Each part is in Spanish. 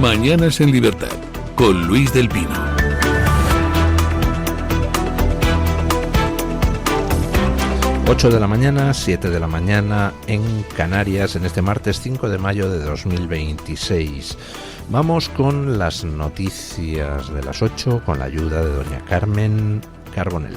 Mañanas en Libertad, con Luis del Pino. 8 de la mañana, 7 de la mañana en Canarias, en este martes 5 de mayo de 2026. Vamos con las noticias de las 8 con la ayuda de doña Carmen Carbonell.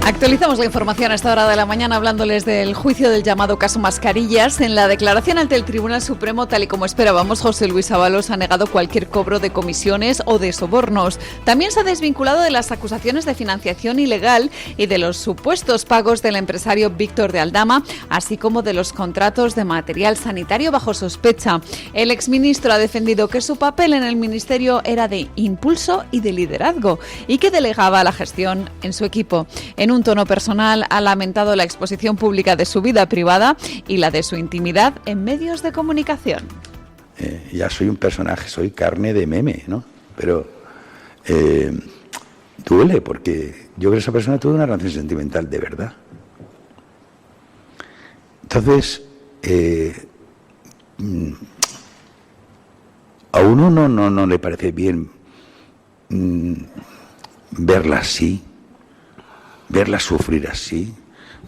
Actualizamos la información a esta hora de la mañana hablándoles del juicio del llamado caso Mascarillas. En la declaración ante el Tribunal Supremo, tal y como esperábamos, José Luis Ábalos ha negado cualquier cobro de comisiones o de sobornos. También se ha desvinculado de las acusaciones de financiación ilegal y de los supuestos pagos del empresario Víctor de Aldama, así como de los contratos de material sanitario bajo sospecha. El exministro ha defendido que su papel en el ministerio era de impulso y de liderazgo y que delegaba la gestión en su equipo. En un tono personal ha lamentado la exposición pública de su vida privada y la de su intimidad en medios de comunicación. Ya soy un personaje, soy carne de meme, ¿no? Pero duele porque yo creo que esa persona tuvo una relación sentimental de verdad. Entonces, a uno no le parece bien verla así, verla sufrir así,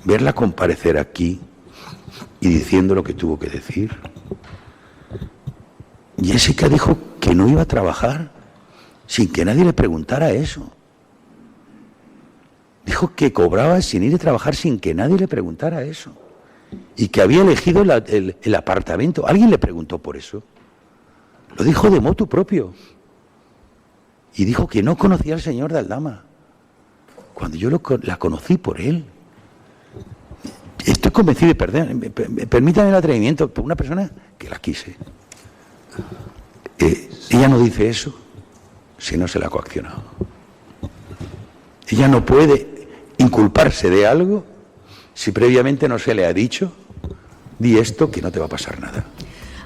verla comparecer aquí y diciendo lo que tuvo que decir. Jessica dijo que no iba a trabajar sin que nadie le preguntara eso. Dijo que cobraba sin ir a trabajar sin que nadie le preguntara eso. Y que había elegido el apartamento. ¿Alguien le preguntó por eso? Lo dijo de motu propio. Y dijo que no conocía al señor de Aldama, cuando yo la conocí por él. Estoy convencido, permítame el atrevimiento, por una persona que la quise. Ella no dice eso si no se la ha coaccionado. Ella no puede inculparse de algo si previamente no se le ha dicho: di esto que no te va a pasar nada.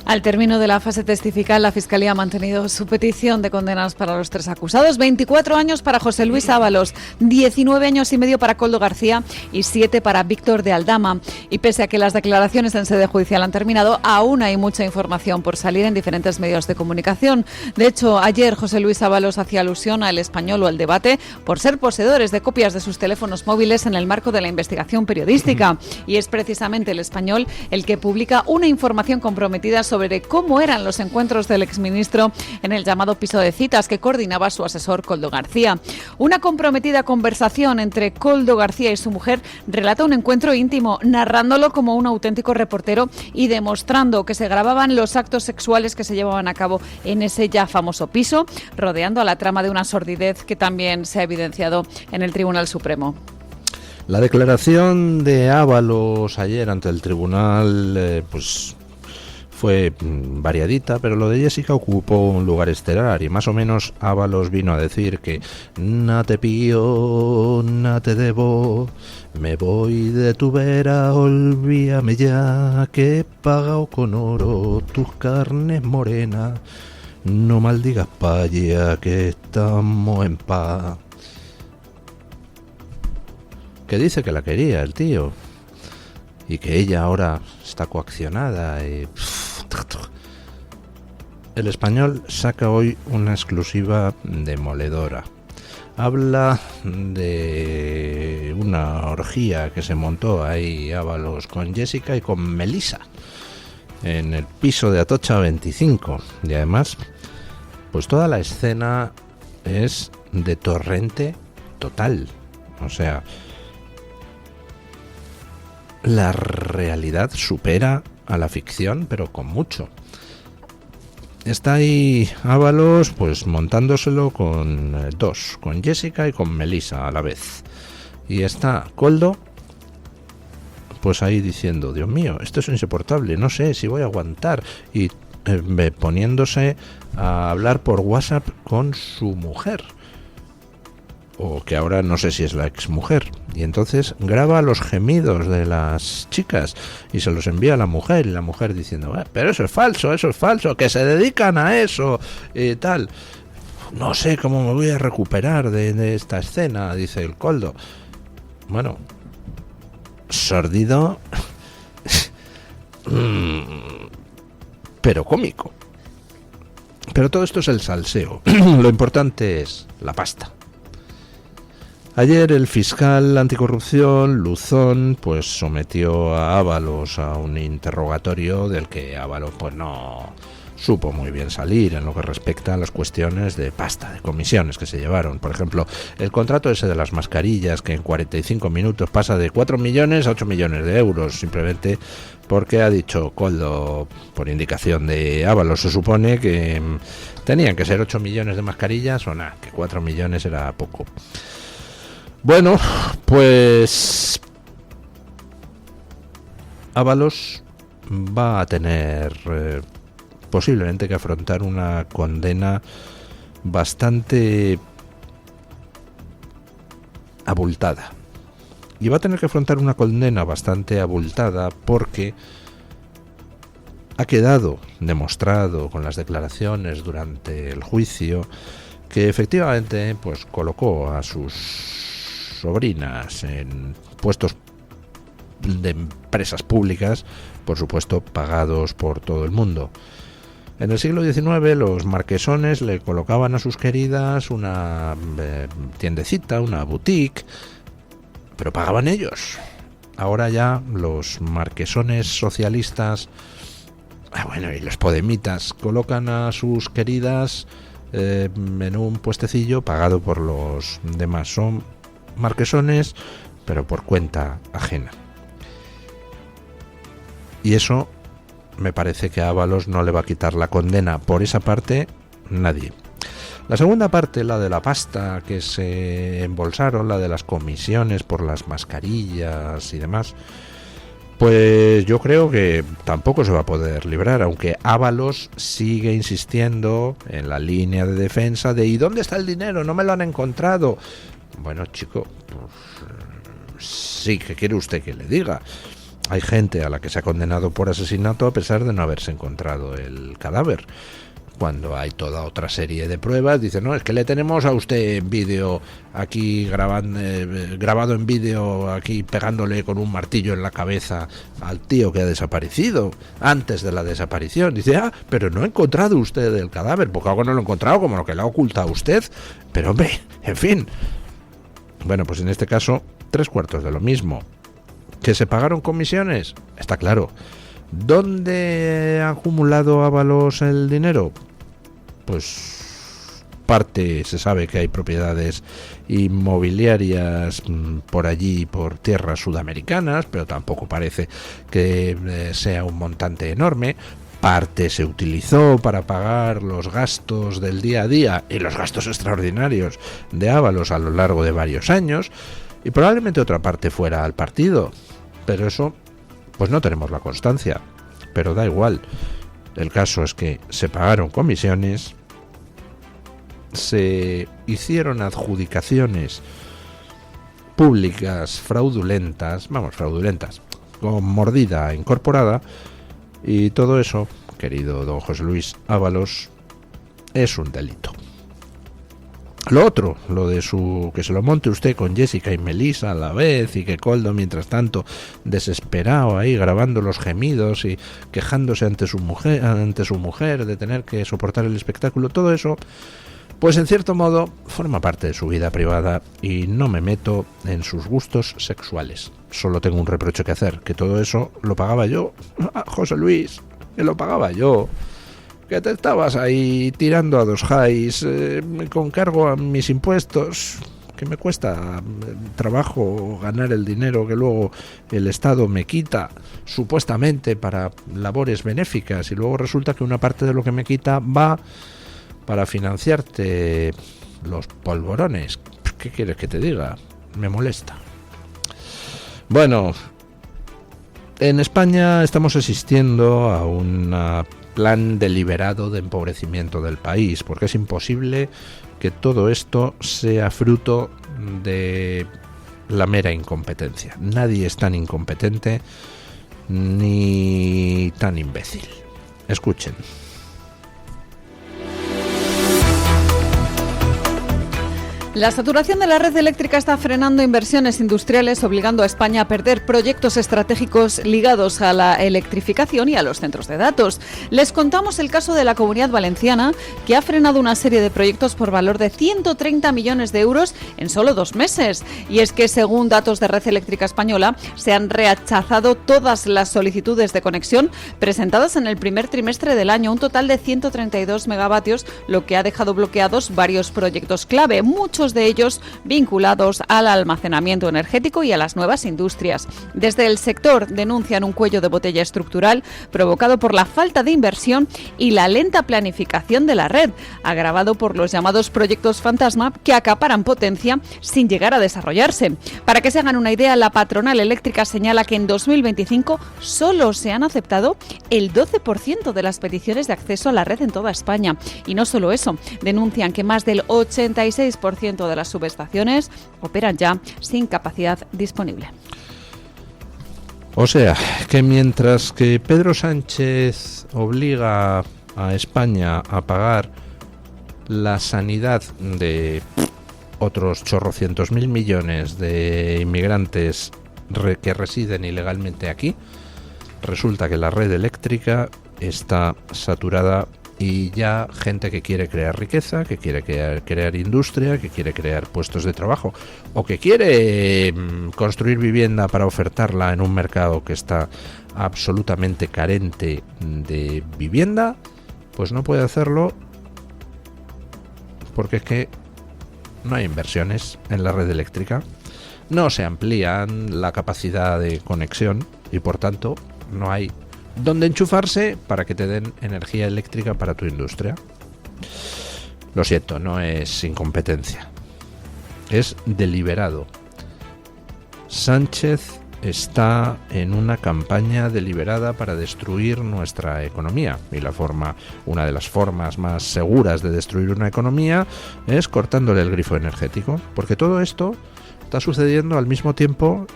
Al término de la fase testifical, la Fiscalía ha mantenido su petición de condenas para los tres acusados. 24 años para José Luis Ábalos, 19 años y medio para Koldo García y 7 para Víctor de Aldama. Y pese a que las declaraciones en sede judicial han terminado, aún hay mucha información por salir en diferentes medios de comunicación. De hecho, ayer José Luis Ábalos hacía alusión al Español o al Debate por ser poseedores de copias de sus teléfonos móviles en el marco de la investigación periodística. Y es precisamente el Español el que publica una información comprometida sobre cómo eran los encuentros del exministro en el llamado piso de citas que coordinaba su asesor Koldo García. Una comprometida conversación entre Koldo García y su mujer relata un encuentro íntimo, narrándolo como un auténtico reportero y demostrando que se grababan los actos sexuales que se llevaban a cabo en ese ya famoso piso, rodeando a la trama de una sordidez que también se ha evidenciado en el Tribunal Supremo. La declaración de Ábalos ayer ante el tribunal, fue variadita, pero lo de Jessica ocupó un lugar estelar y más o menos Ábalos vino a decir que na te pío, na te debo, me voy de tu vera, olvídame ya, que he pagado con oro tus carnes morenas, no maldigas paya, que estamos en paz. Que dice que la quería el tío y que ella ahora está coaccionada y... El Español saca hoy una exclusiva demoledora. Habla de una orgía que se montó ahí Ábalos con Jessica y con Melissa en el piso de Atocha 25. Y además, pues toda la escena es de torrente total. O sea, la realidad supera a la ficción, pero con mucho. Está ahí Ábalos pues montándoselo con dos, con Jessica y con Melissa a la vez. Y está Koldo pues ahí diciendo: Dios mío, esto es insoportable, no sé si voy a aguantar. Y poniéndose a hablar por WhatsApp con su mujer, o que ahora no sé si es la exmujer, y entonces graba los gemidos de las chicas y se los envía a la mujer, y la mujer diciendo: pero eso es falso, que se dedican a eso y tal. No sé cómo me voy a recuperar de esta escena, dice el Koldo. Bueno, sordido pero cómico. Pero todo esto es el salseo. Lo importante es la pasta. Ayer el fiscal anticorrupción, Luzón, pues sometió a Ábalos a un interrogatorio del que Ábalos pues no supo muy bien salir en lo que respecta a las cuestiones de pasta, de comisiones que se llevaron. Por ejemplo, el contrato ese de las mascarillas, que en 45 minutos pasa de 4 millones a 8 millones de euros, simplemente porque ha dicho Koldo, por indicación de Ábalos, se supone que tenían que ser 8 millones de mascarillas o nada, que 4 millones era poco. Bueno, pues Ábalos va a tener posiblemente que afrontar una condena bastante abultada. Y va a tener que afrontar una condena bastante abultada porque ha quedado demostrado con las declaraciones durante el juicio que efectivamente pues colocó a sus sobrinas en puestos de empresas públicas, por supuesto pagados por todo el mundo. En el siglo XIX los marquesones le colocaban a sus queridas una tiendecita, una boutique, pero pagaban ellos. Ahora ya los marquesones socialistas, bueno, y los podemitas colocan a sus queridas en un puestecillo pagado por los demás. Son marquesones, pero por cuenta ajena. Y eso me parece que a Ábalos no le va a quitar la condena. Por esa parte, nadie. La segunda parte, la de la pasta que se embolsaron, la de las comisiones por las mascarillas y demás, pues yo creo que tampoco se va a poder librar, aunque Ábalos sigue insistiendo en la línea de defensa de ¿y dónde está el dinero? No me lo han encontrado. Bueno, chico, pues, sí, ¿qué quiere usted que le diga? Hay gente a la que se ha condenado por asesinato a pesar de no haberse encontrado el cadáver. Cuando hay toda otra serie de pruebas, dicen, no, es que le tenemos a usted en vídeo aquí grabado en vídeo aquí pegándole con un martillo en la cabeza al tío que ha desaparecido antes de la desaparición. Dice, pero no ha encontrado usted el cadáver, porque algo no lo ha encontrado, como lo que le ha ocultado usted. Pero hombre, en fin. Bueno, pues en este caso, 3/4 de lo mismo. ¿Que se pagaron comisiones? Está claro. ¿Dónde ha acumulado Ábalos el dinero? Pues parte se sabe que hay propiedades inmobiliarias por allí, por tierras sudamericanas, pero tampoco parece que sea un montante enorme. Parte se utilizó para pagar los gastos del día a día y los gastos extraordinarios de Ábalos a lo largo de varios años. Y probablemente otra parte fuera al partido, pero eso pues no tenemos la constancia, pero da igual. El caso es que se pagaron comisiones, se hicieron adjudicaciones públicas fraudulentas, con mordida incorporada, y todo eso, querido don José Luis Ábalos, es un delito. Lo otro, lo de que se lo monte usted con Jessica y Melissa a la vez, y que Koldo mientras tanto desesperado ahí grabando los gemidos y quejándose ante su mujer de tener que soportar el espectáculo, todo eso, pues en cierto modo forma parte de su vida privada y no me meto en sus gustos sexuales. Solo tengo un reproche que hacer, que todo eso lo pagaba yo. José Luis, que lo pagaba yo. Que te estabas ahí tirando a dos highs con cargo a mis impuestos, que me cuesta trabajo ganar el dinero que luego el Estado me quita supuestamente para labores benéficas, y luego resulta que una parte de lo que me quita va para financiarte los polvorones. ¿Qué quieres que te diga? Me molesta. Bueno, en España estamos asistiendo a una plan deliberado de empobrecimiento del país, porque es imposible que todo esto sea fruto de la mera incompetencia. Nadie es tan incompetente ni tan imbécil. Escuchen. La saturación de la red eléctrica está frenando inversiones industriales, obligando a España a perder proyectos estratégicos ligados a la electrificación y a los centros de datos. Les contamos el caso de la Comunidad Valenciana, que ha frenado una serie de proyectos por valor de 130 millones de euros en solo 2 meses. Y es que, según datos de Red Eléctrica Española, se han rechazado todas las solicitudes de conexión presentadas en el primer trimestre del año, un total de 132 megavatios, lo que ha dejado bloqueados varios proyectos clave, muchos de ellos vinculados al almacenamiento energético y a las nuevas industrias. Desde el sector denuncian un cuello de botella estructural provocado por la falta de inversión y la lenta planificación de la red, agravado por los llamados proyectos fantasma que acaparan potencia sin llegar a desarrollarse. Para que se hagan una idea, la patronal eléctrica señala que en 2025 solo se han aceptado el 12% de las peticiones de acceso a la red en toda España. Y no solo eso, denuncian que más del 86% de las subestaciones operan ya sin capacidad disponible. O sea, que mientras que Pedro Sánchez obliga a España a pagar la sanidad de otros chorrocientos mil millones de inmigrantes que residen ilegalmente aquí, resulta que la red eléctrica está saturada y ya gente que quiere crear riqueza, que quiere crear industria, que quiere crear puestos de trabajo o que quiere construir vivienda para ofertarla en un mercado que está absolutamente carente de vivienda, pues no puede hacerlo porque es que no hay inversiones en la red eléctrica, no se amplían la capacidad de conexión y por tanto no hay donde enchufarse para que te den energía eléctrica para tu industria. Lo siento, no es incompetencia, es deliberado. Sánchez está en una campaña deliberada para destruir nuestra economía y una de las formas más seguras de destruir una economía es cortándole el grifo energético, porque todo esto está sucediendo al mismo tiempo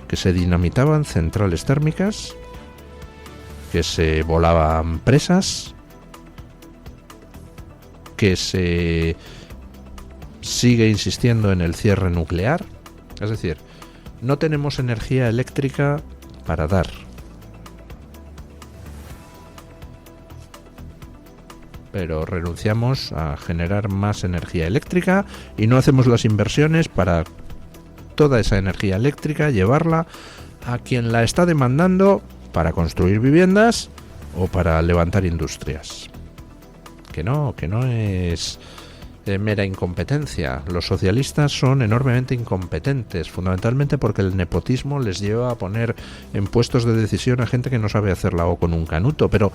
que se dinamitaban centrales térmicas, que se volaban presas, que se sigue insistiendo en el cierre nuclear. Es decir, no tenemos energía eléctrica para dar. Pero renunciamos a generar más energía eléctrica y no hacemos las inversiones para toda esa energía eléctrica llevarla a quien la está demandando para construir viviendas o para levantar industrias. Que no es mera incompetencia. Los socialistas son enormemente incompetentes, fundamentalmente porque el nepotismo les lleva a poner en puestos de decisión a gente que no sabe hacerla o con un canuto, pero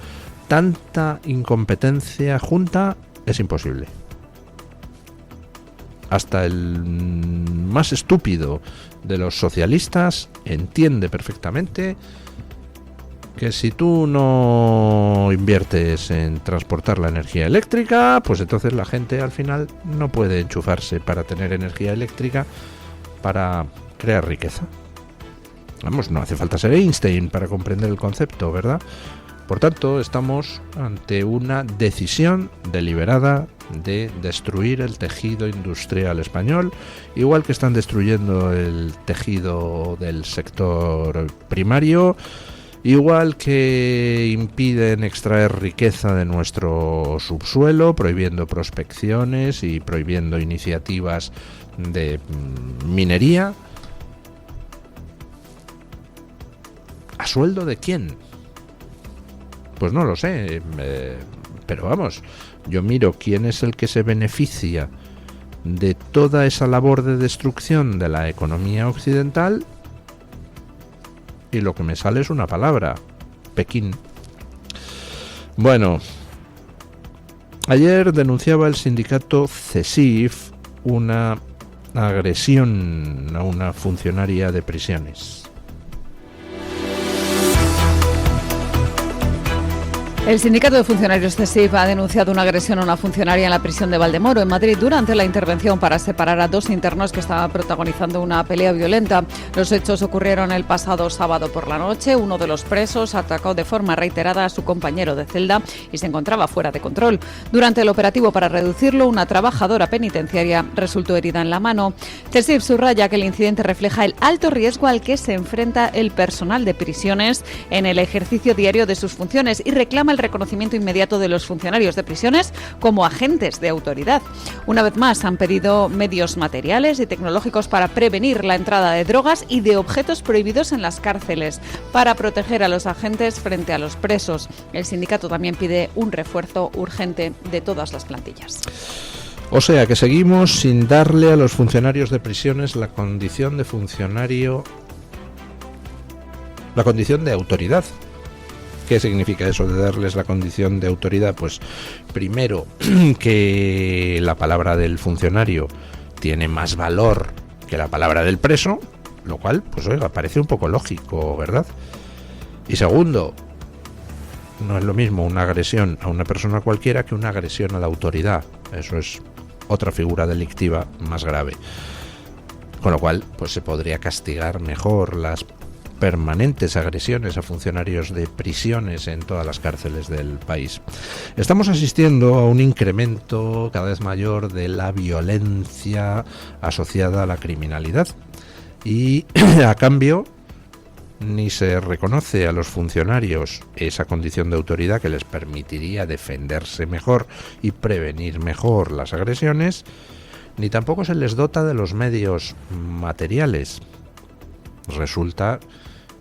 tanta incompetencia junta es imposible. Hasta el más estúpido de los socialistas entiende perfectamente que si tú no inviertes en transportar la energía eléctrica, pues entonces la gente al final no puede enchufarse para tener energía eléctrica para crear riqueza. Vamos, no hace falta ser Einstein para comprender el concepto, ¿verdad? Por tanto, estamos ante una decisión deliberada de destruir el tejido industrial español, igual que están destruyendo el tejido del sector primario, igual que impiden extraer riqueza de nuestro subsuelo, prohibiendo prospecciones y prohibiendo iniciativas de minería. ¿A sueldo de quién? Pues no lo sé, pero vamos, yo miro quién es el que se beneficia de toda esa labor de destrucción de la economía occidental y lo que me sale es una palabra: Pekín. Bueno, ayer denunciaba el sindicato CESIF una agresión a una funcionaria de prisiones. El sindicato de funcionarios CESIF ha denunciado una agresión a una funcionaria en la prisión de Valdemoro, en Madrid, durante la intervención para separar a 2 internos que estaban protagonizando una pelea violenta. Los hechos ocurrieron el pasado sábado por la noche. Uno de los presos atacó de forma reiterada a su compañero de celda y se encontraba fuera de control. Durante el operativo para reducirlo, una trabajadora penitenciaria resultó herida en la mano. CESIF subraya que el incidente refleja el alto riesgo al que se enfrenta el personal de prisiones en el ejercicio diario de sus funciones y reclama el reconocimiento inmediato de los funcionarios de prisiones como agentes de autoridad. Una vez más, han pedido medios materiales y tecnológicos para prevenir la entrada de drogas y de objetos prohibidos en las cárceles, para proteger a los agentes frente a los presos. El sindicato también pide un refuerzo urgente de todas las plantillas. O sea que seguimos sin darle a los funcionarios de prisiones la condición de funcionario, la condición de autoridad. ¿Qué significa eso de darles la condición de autoridad? Pues primero, que la palabra del funcionario tiene más valor que la palabra del preso, lo cual, pues oiga, parece un poco lógico, ¿verdad? Y segundo, no es lo mismo una agresión a una persona cualquiera que una agresión a la autoridad. Eso es otra figura delictiva más grave. Con lo cual, pues se podría castigar mejor las permanentes agresiones a funcionarios de prisiones en todas las cárceles del país. Estamos asistiendo a un incremento cada vez mayor de la violencia asociada a la criminalidad y a cambio ni se reconoce a los funcionarios esa condición de autoridad que les permitiría defenderse mejor y prevenir mejor las agresiones, ni tampoco se les dota de los medios materiales. Resulta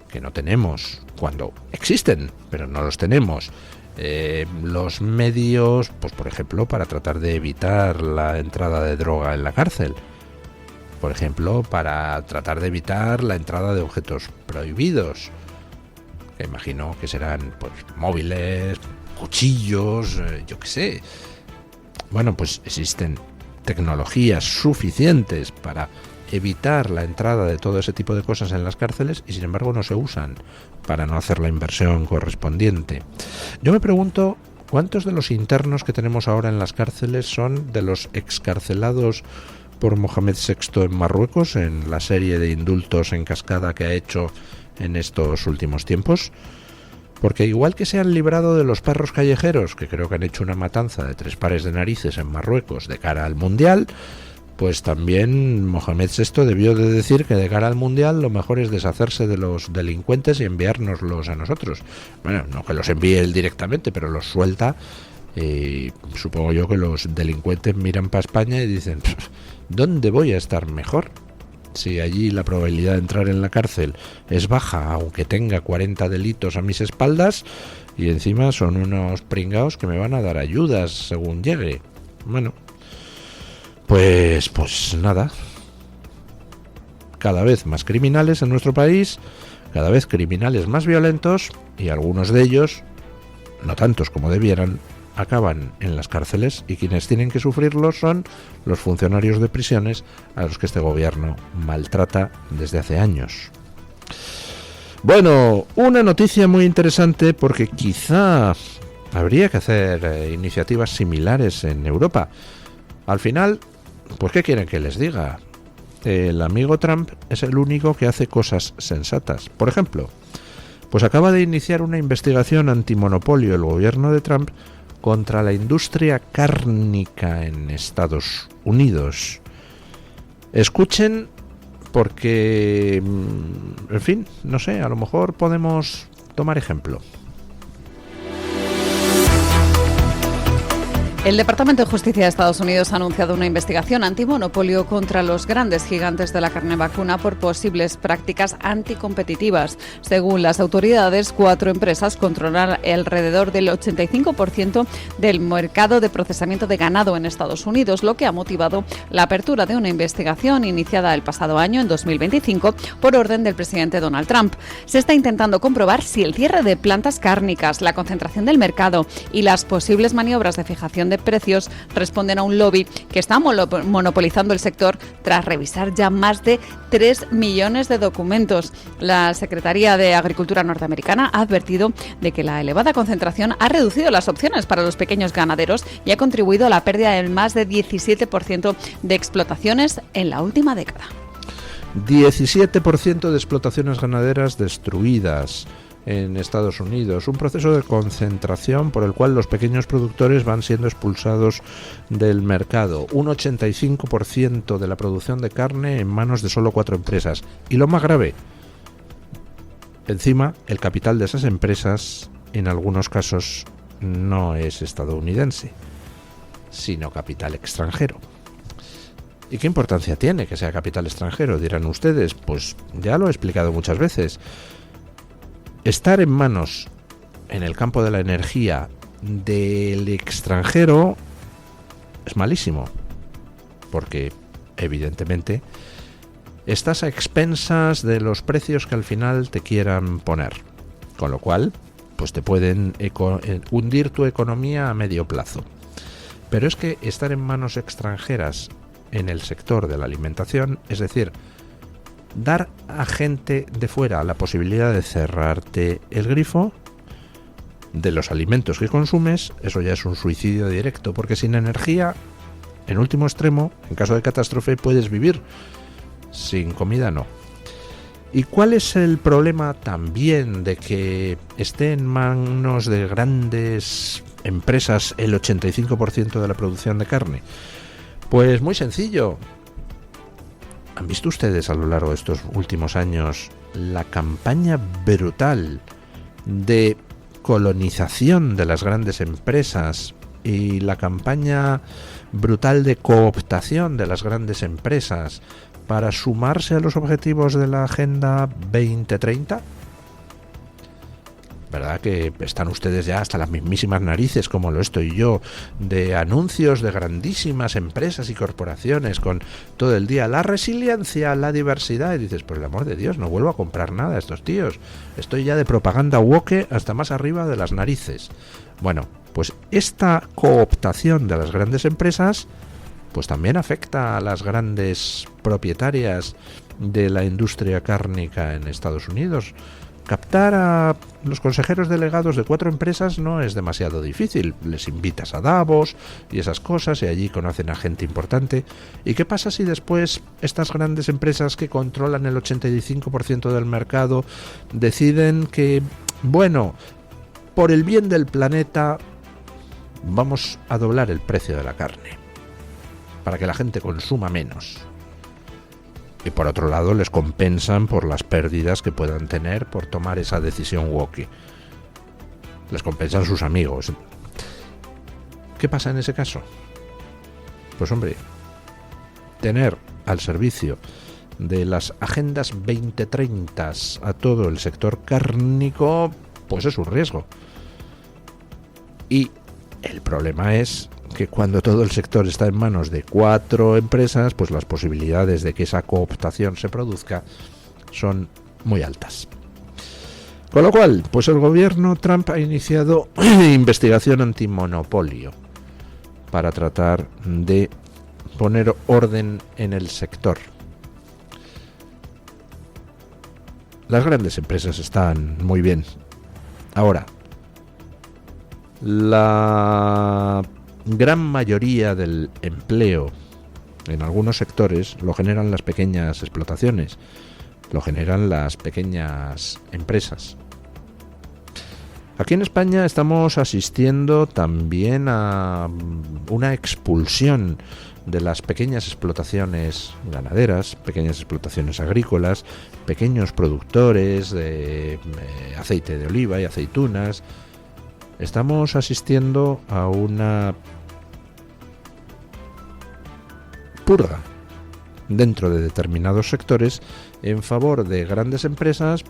que no tenemos, cuando existen, pero no los tenemos, los medios, pues por ejemplo, para tratar de evitar la entrada de droga en la cárcel. Por ejemplo, para tratar de evitar la entrada de objetos prohibidos, que imagino que serán pues móviles, cuchillos, yo qué sé. Bueno, pues existen tecnologías suficientes para evitar la entrada de todo ese tipo de cosas en las cárceles y sin embargo no se usan para no hacer la inversión correspondiente. Yo me pregunto cuántos de los internos que tenemos ahora en las cárceles son de los excarcelados por Mohamed VI en Marruecos, en la serie de indultos en cascada que ha hecho en estos últimos tiempos. Porque igual que se han librado de los perros callejeros, que creo que han hecho una matanza de 3 pares de narices en Marruecos de cara al Mundial, pues también Mohamed VI debió de decir que de cara al Mundial lo mejor es deshacerse de los delincuentes y enviárnoslos a nosotros. Bueno, no que los envíe él directamente, pero los suelta. Y supongo yo que los delincuentes miran para España y dicen, ¿dónde voy a estar mejor? Si allí la probabilidad de entrar en la cárcel es baja, aunque tenga 40 delitos a mis espaldas, y encima son unos pringaos que me van a dar ayudas según llegue. Bueno, pues nada. Cada vez más criminales en nuestro país, cada vez criminales más violentos, y algunos de ellos, no tantos como debieran, acaban en las cárceles, y quienes tienen que sufrirlos son los funcionarios de prisiones a los que este gobierno maltrata desde hace años. Bueno, una noticia muy interesante porque quizá habría que hacer iniciativas similares en Europa. Al final, pues ¿qué quieren que les diga? El amigo Trump es el único que hace cosas sensatas. Por ejemplo, pues acaba de iniciar una investigación antimonopolio el gobierno de Trump contra la industria cárnica en Estados Unidos. Escuchen, porque, en fin, no sé, a lo mejor podemos tomar ejemplo. El Departamento de Justicia de Estados Unidos ha anunciado una investigación antimonopolio contra los grandes gigantes de la carne vacuna por posibles prácticas anticompetitivas. Según las autoridades, 4 empresas controlan alrededor del 85% del mercado de procesamiento de ganado en Estados Unidos, lo que ha motivado la apertura de una investigación iniciada el pasado año, en 2025, por orden del presidente Donald Trump. Se está intentando comprobar si el cierre de plantas cárnicas, la concentración del mercado y las posibles maniobras de fijación de de precios responden a un lobby que está monopolizando el sector tras revisar ya más de 3 millones de documentos. La Secretaría de Agricultura norteamericana ha advertido de que la elevada concentración ha reducido las opciones para los pequeños ganaderos y ha contribuido a la pérdida del más de 17% de explotaciones en la última década. 17% de explotaciones ganaderas destruidas en Estados Unidos, un proceso de concentración por el cual los pequeños productores van siendo expulsados del mercado, un 85% de la producción de carne en manos de solo 4 empresas. Y lo más grave, encima el capital de esas empresas en algunos casos no es estadounidense, sino capital extranjero. ¿Y qué importancia tiene que sea capital extranjero? Dirán ustedes. Pues ya lo he explicado muchas veces. Estar en manos, en el campo de la energía, del extranjero es malísimo, porque evidentemente estás a expensas de los precios que al final te quieran poner, con lo cual pues te pueden hundir tu economía a medio plazo. Pero es que estar en manos extranjeras en el sector de la alimentación, es decir, dar a gente de fuera la posibilidad de cerrarte el grifo de los alimentos que consumes, eso ya es un suicidio directo, porque sin energía, en último extremo, en caso de catástrofe, puedes vivir, sin comida no. ¿Y cuál es el problema también de que esté en manos de grandes empresas el 85% de la producción de carne? Pues muy sencillo. ¿Han visto ustedes a lo largo de estos últimos años la campaña brutal de colonización de las grandes empresas y la campaña brutal de cooptación de las grandes empresas para sumarse a los objetivos de la Agenda 2030? ¿Verdad que están ustedes ya hasta las mismísimas narices, como lo estoy yo, de anuncios de grandísimas empresas y corporaciones con todo el día la resiliencia, la diversidad? Y dices, por el amor de Dios, no vuelvo a comprar nada a estos tíos. Estoy ya de propaganda woke hasta más arriba de las narices. Bueno, pues esta cooptación de las grandes empresas pues también afecta a las grandes propietarias de la industria cárnica en Estados Unidos. Captar a los consejeros delegados de 4 empresas no es demasiado difícil. Les invitas a Davos y esas cosas, y allí conocen a gente importante. ¿Y qué pasa si después estas grandes empresas que controlan el 85% del mercado deciden que, bueno, por el bien del planeta vamos a doblar el precio de la carne para que la gente consuma menos? Y por otro lado les compensan por las pérdidas que puedan tener por tomar esa decisión woke. Les compensan sus amigos. ¿Qué pasa en ese caso? Pues hombre, tener al servicio de las agendas 2030 a todo el sector cárnico, pues es un riesgo. Y el problema es que cuando todo el sector está en manos de 4 empresas, pues las posibilidades de que esa cooptación se produzca son muy altas. Con lo cual, pues el gobierno Trump ha iniciado investigación antimonopolio para tratar de poner orden en el sector. Las grandes empresas están muy bien. Ahora, la gran mayoría del empleo en algunos sectores lo generan las pequeñas explotaciones, lo generan las pequeñas empresas. Aquí en España estamos asistiendo también a una expulsión de las pequeñas explotaciones ganaderas, pequeñas explotaciones agrícolas, pequeños productores de aceite de oliva y aceitunas. Estamos asistiendo a una purga dentro de determinados sectores en favor de grandes empresas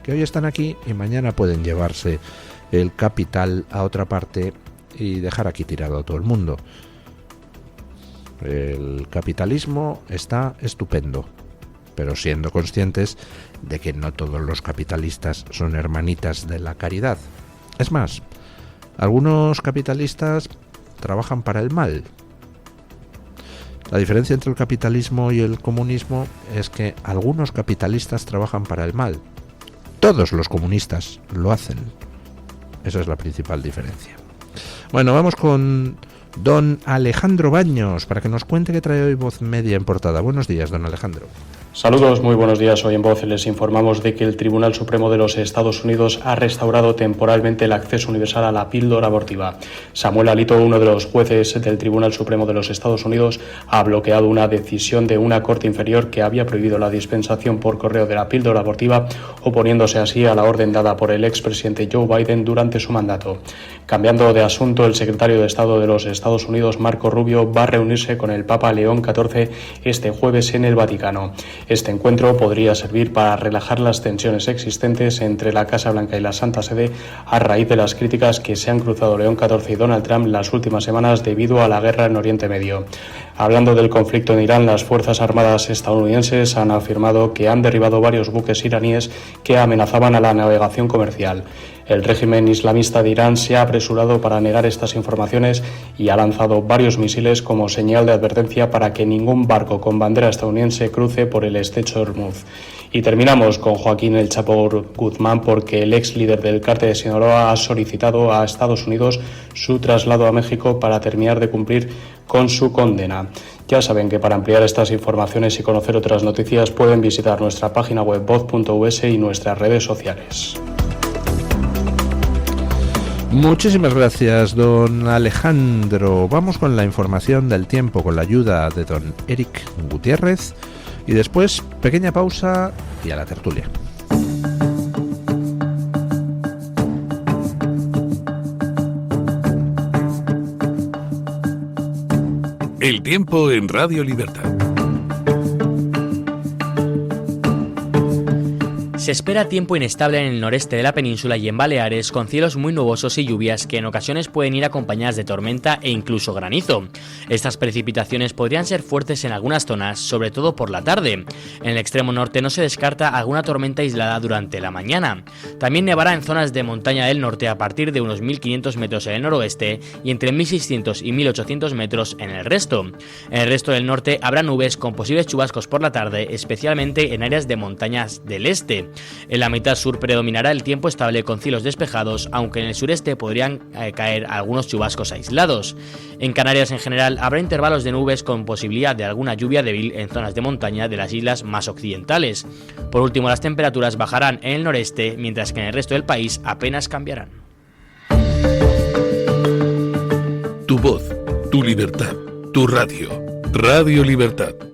que hoy están aquí y mañana pueden llevarse el capital a otra parte y dejar aquí tirado a todo el mundo. El capitalismo está estupendo, pero siendo conscientes de que no todos los capitalistas son hermanitas de la caridad. Es más, algunos capitalistas trabajan para el mal. La diferencia entre el capitalismo y el comunismo es que algunos capitalistas trabajan para el mal. Todos los comunistas lo hacen. Esa es la principal diferencia. Bueno, vamos con don Alejandro Baños para que nos cuente qué trae hoy Voz Media en portada. Buenos días, don Alejandro. Saludos, muy buenos días. Hoy en Voz les informamos de que el Tribunal Supremo de los Estados Unidos ha restaurado temporalmente el acceso universal a la píldora abortiva. Samuel Alito, uno de los jueces del Tribunal Supremo de los Estados Unidos, ha bloqueado una decisión de una corte inferior que había prohibido la dispensación por correo de la píldora abortiva, oponiéndose así a la orden dada por el expresidente Joe Biden durante su mandato. Cambiando de asunto, el secretario de Estado de los Estados Unidos, Marco Rubio, va a reunirse con el Papa León XIV este jueves en el Vaticano. Este encuentro podría servir para relajar las tensiones existentes entre la Casa Blanca y la Santa Sede a raíz de las críticas que se han cruzado León XIV y Donald Trump las últimas semanas debido a la guerra en Oriente Medio. Hablando del conflicto en Irán, las Fuerzas Armadas estadounidenses han afirmado que han derribado varios buques iraníes que amenazaban a la navegación comercial. El régimen islamista de Irán se ha apresurado para negar estas informaciones y ha lanzado varios misiles como señal de advertencia para que ningún barco con bandera estadounidense cruce por el estrecho de Hormuz. Y terminamos con Joaquín El Chapo Guzmán porque el ex líder del cártel de Sinaloa ha solicitado a Estados Unidos su traslado a México para terminar de cumplir con su condena. Ya saben que para ampliar estas informaciones y conocer otras noticias pueden visitar nuestra página web voz.us y nuestras redes sociales. Muchísimas gracias, don Alejandro. Vamos con la información del tiempo con la ayuda de don Eric Gutiérrez y después pequeña pausa y a la tertulia. El tiempo en Radio Libertad. Se espera tiempo inestable en el noreste de la península y en Baleares, con cielos muy nubosos y lluvias que en ocasiones pueden ir acompañadas de tormenta e incluso granizo. Estas precipitaciones podrían ser fuertes en algunas zonas, sobre todo por la tarde. En el extremo norte no se descarta alguna tormenta aislada durante la mañana. También nevará en zonas de montaña del norte a partir de unos 1.500 metros en el noroeste y entre 1.600 y 1.800 metros en el resto. En el resto del norte habrá nubes con posibles chubascos por la tarde, especialmente en áreas de montañas del este. En la mitad sur predominará el tiempo estable con cielos despejados, aunque en el sureste podrían caer algunos chubascos aislados. En Canarias en general habrá intervalos de nubes con posibilidad de alguna lluvia débil en zonas de montaña de las islas más occidentales. Por último, las temperaturas bajarán en el noreste, mientras que en el resto del país apenas cambiarán. Tu voz, tu libertad, tu radio. Radio Libertad.